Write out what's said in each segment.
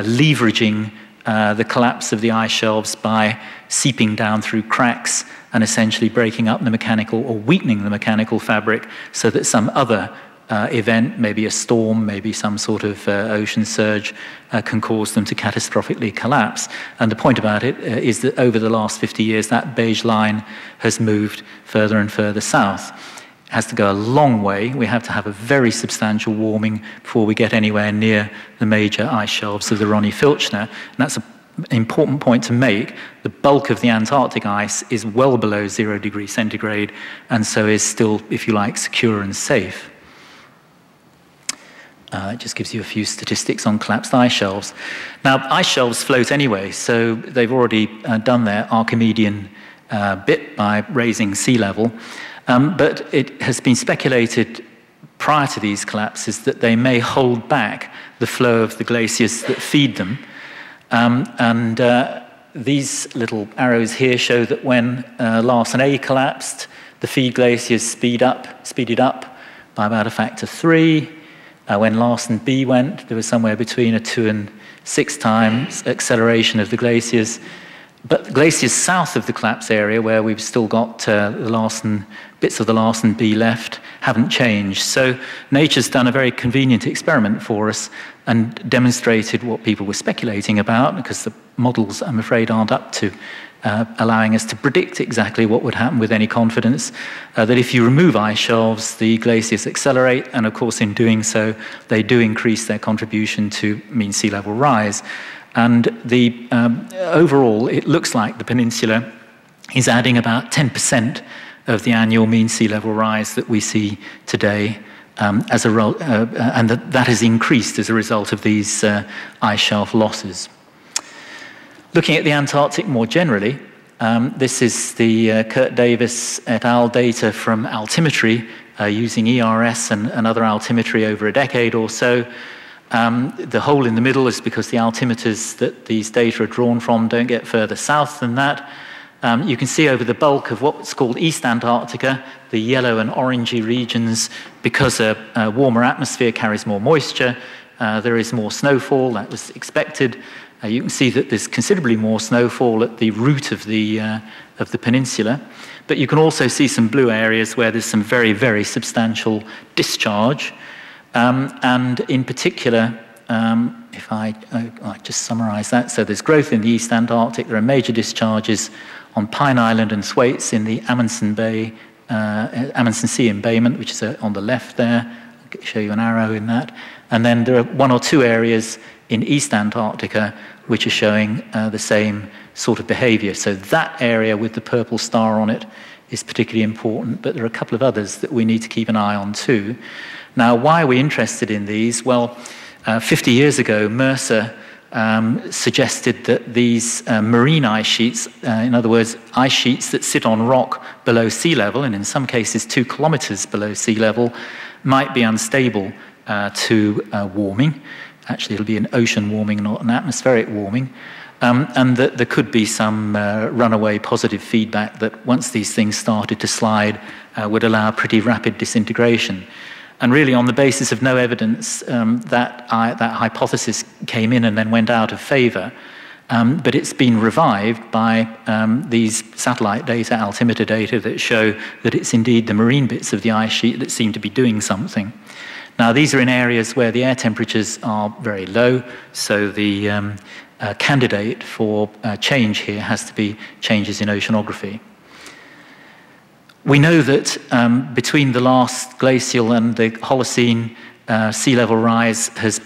leveraging the collapse of the ice shelves by seeping down through cracks and essentially breaking up the mechanical or weakening the mechanical fabric so that some other event, maybe a storm, maybe some sort of ocean surge, can cause them to catastrophically collapse. And the point about it is that over the last 50 years, that beige line has moved further and further south. It has to go a long way. We have to have a very substantial warming before we get anywhere near the major ice shelves of the Ronnie Filchner. And that's an important point to make. The bulk of the Antarctic ice is well below 0 degrees centigrade, and so is still, if you like, secure and safe. It just gives you a few statistics on collapsed ice shelves. Now, ice shelves float anyway, so they've already done their Archimedean bit by raising sea level. But it has been speculated prior to these collapses that they may hold back the flow of the glaciers that feed them. These little arrows here show that when Larsen A collapsed, the feed glaciers speeded up by about a factor 3. When Larsen B went, there was somewhere between a 2 and 6 times acceleration of the glaciers. But the glaciers south of the collapse area, where we've still got bits of the Larsen B left, haven't changed. So nature's done a very convenient experiment for us and demonstrated what people were speculating about, because the models, I'm afraid, aren't up to allowing us to predict exactly what would happen with any confidence, that if you remove ice shelves, the glaciers accelerate, and of course in doing so, they do increase their contribution to mean sea level rise. And overall, it looks like the peninsula is adding about 10% of the annual mean sea level rise that we see today, and that has increased as a result of these ice shelf losses. Looking at the Antarctic more generally, this is the Kurt Davis et al. Data from altimetry using ERS and other altimetry over a decade or so. The hole in the middle is because the altimeters that these data are drawn from don't get further south than that. You can see over the bulk of what's called East Antarctica, the yellow and orangey regions, because a warmer atmosphere carries more moisture, there is more snowfall. That was expected. You can see that there's considerably more snowfall at the root of the peninsula. But you can also see some blue areas where there's some very, very substantial discharge. And in particular, if I just summarize that, so there's growth in the East Antarctic. There are major discharges on Pine Island and Thwaites in the Amundsen Sea embayment, which is on the left there. I'll show you an arrow in that. And then there are 1 or 2 areas in East Antarctica which are showing the same sort of behavior. So that area with the purple star on it is particularly important, but there are a couple of others that we need to keep an eye on too. Now, why are we interested in these? Well, 50 years ago, Mercer suggested that these marine ice sheets, in other words, ice sheets that sit on rock below sea level, and in some cases 2 kilometers below sea level, might be unstable to warming. Actually, it'll be an ocean warming, not an atmospheric warming. And that there could be some runaway positive feedback that once these things started to slide would allow pretty rapid disintegration. And really, on the basis of no evidence, that hypothesis came in and then went out of favor. But it's been revived by these satellite data, altimeter data, that show that it's indeed the marine bits of the ice sheet that seem to be doing something. Now, these are in areas where the air temperatures are very low, so the candidate for change here has to be changes in oceanography. We know that between the last glacial and the Holocene, sea level rise has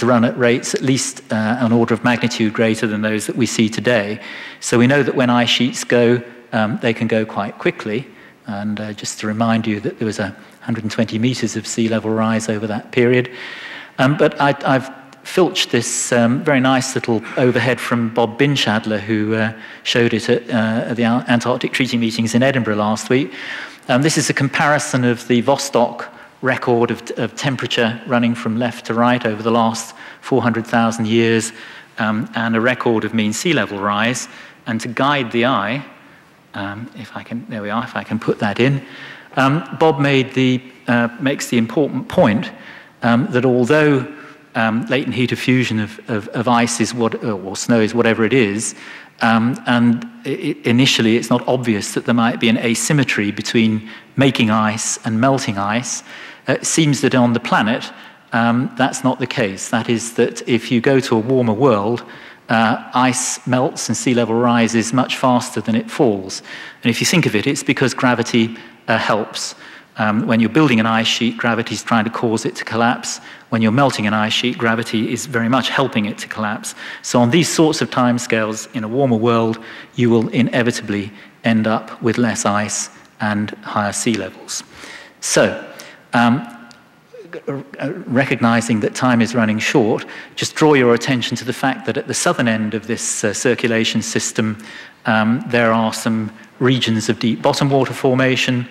run at rates at least an order of magnitude greater than those that we see today. So we know that when ice sheets go, they can go quite quickly. And just to remind you that there was 120 meters of sea level rise over that period. But I've filched this very nice little overhead from Bob Binshadler, who showed it at the Antarctic Treaty Meetings in Edinburgh last week. This is a comparison of the Vostok record of temperature running from left to right over the last 400,000 years, and a record of mean sea level rise. And to guide the eye, if I can put that in, Bob makes the important point that although latent heat diffusion of ice is or snow is whatever it is. Initially, it's not obvious that there might be an asymmetry between making ice and melting ice. It seems that on the planet, that's not the case. That is that if you go to a warmer world, ice melts and sea level rises much faster than it falls. And if you think of it, it's because gravity helps. When you're building an ice sheet, gravity is trying to cause it to collapse. When you're melting an ice sheet, gravity is very much helping it to collapse. So on these sorts of timescales, in a warmer world, you will inevitably end up with less ice and higher sea levels. So, recognizing that time is running short, just draw your attention to the fact that at the southern end of this circulation system, there are some regions of deep bottom water formation.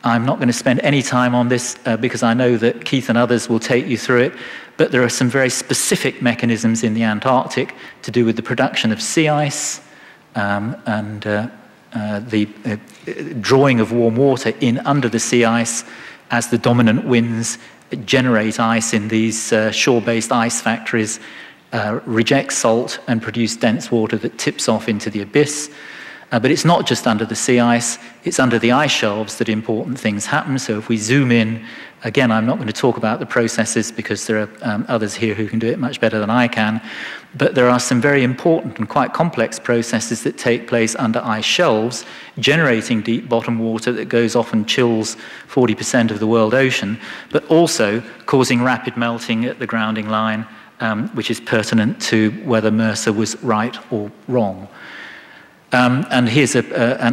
I'm not going to spend any time on this because I know that Keith and others will take you through it, but there are some very specific mechanisms in the Antarctic to do with the production of sea ice and the drawing of warm water in under the sea ice as the dominant winds generate ice in these shore-based ice factories, reject salt and produce dense water that tips off into the abyss. But it's not just under the sea ice, it's under the ice shelves that important things happen. So if we zoom in, again, I'm not going to talk about the processes because there are others here who can do it much better than I can, but there are some very important and quite complex processes that take place under ice shelves, generating deep bottom water that goes off and chills 40% of the world ocean, but also causing rapid melting at the grounding line, which is pertinent to whether Mercer was right or wrong. And here's an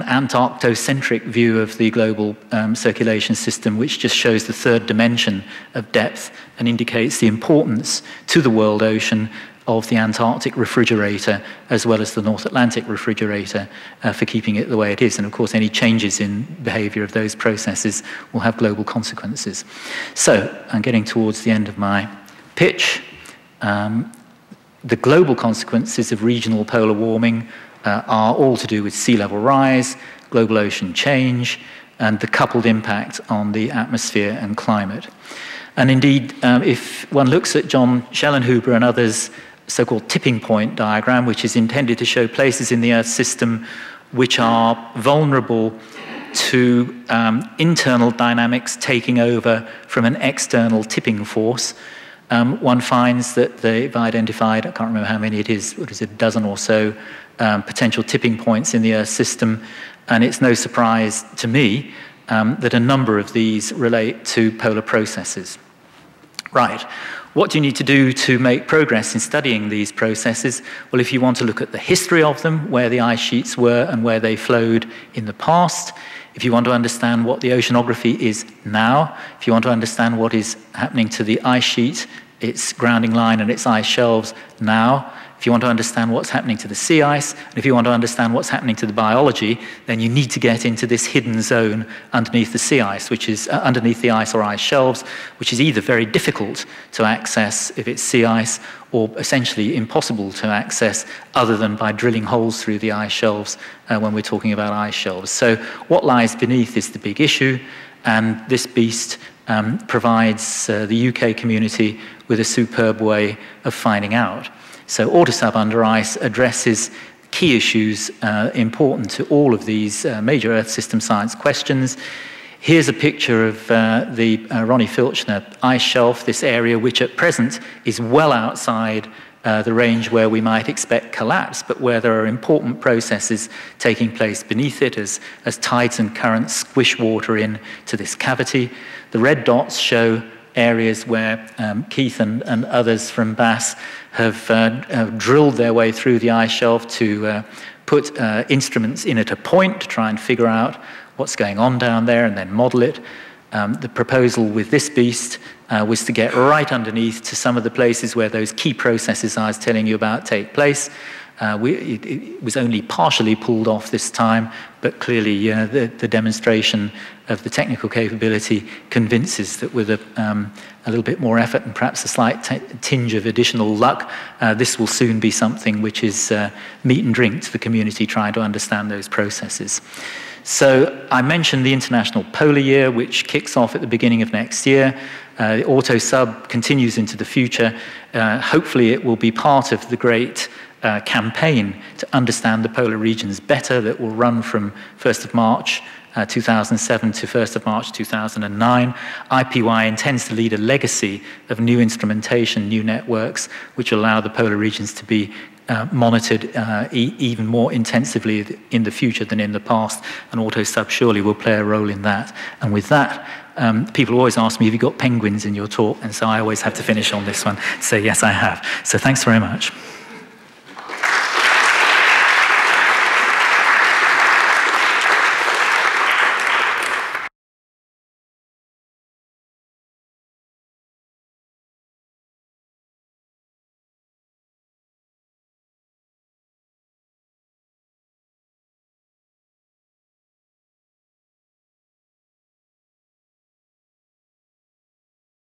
Antarctocentric view of the global circulation system, which just shows the third dimension of depth and indicates the importance to the world ocean of the Antarctic refrigerator as well as the North Atlantic refrigerator for keeping it the way it is. And of course, any changes in behavior of those processes will have global consequences. So I'm getting towards the end of my pitch. The global consequences of regional polar warming are all to do with sea level rise, global ocean change, and the coupled impact on the atmosphere and climate. And indeed, if one looks at John Schellenhuber and others' so-called tipping point diagram, which is intended to show places in the Earth system which are vulnerable to internal dynamics taking over from an external tipping force, one finds that they've identified, I can't remember how many it is, what is it, a dozen or so, potential tipping points in the Earth system, and it's no surprise to me that a number of these relate to polar processes. Right, what do you need to do to make progress in studying these processes? Well, if you want to look at the history of them, where the ice sheets were and where they flowed in the past, if you want to understand what the oceanography is now, if you want to understand what is happening to the ice sheet, its grounding line and its ice shelves now, if you want to understand what's happening to the sea ice, and if you want to understand what's happening to the biology, then you need to get into this hidden zone underneath the sea ice, which is underneath the ice or ice shelves, which is either very difficult to access if it's sea ice, or essentially impossible to access other than by drilling holes through the ice shelves when we're talking about ice shelves. So what lies beneath is the big issue, and this beast provides the UK community with a superb way of finding out. So Autosub Under Ice addresses key issues important to all of these major Earth system science questions. Here's a picture of the Ronnie Filchner ice shelf, this area which at present is well outside the range where we might expect collapse, but where there are important processes taking place beneath it as tides and currents squish water into this cavity. The red dots show areas where Keith and others from BAS have drilled their way through the ice shelf to put instruments in at a point to try and figure out what's going on down there and then model it. The proposal with this beast was to get right underneath to some of the places where those key processes I was telling you about take place. It was only partially pulled off this time, but clearly the demonstration of the technical capability convinces that with a little bit more effort and perhaps a slight tinge of additional luck, this will soon be something which is meat and drink to the community trying to understand those processes. So I mentioned the International Polar Year, which kicks off at the beginning of next year. The AutoSub continues into the future. Hopefully it will be part of the great campaign to understand the polar regions better that will run from 1st of March 2007 to 1st of March 2009. IPY intends to lead a legacy of new instrumentation, new networks, which allow the polar regions to be monitored even more intensively in the future than in the past, and AutoSub surely will play a role in that. And with that, people always ask me, have you got penguins in your talk? And so I always have to finish on this one, say yes, I have. So thanks very much.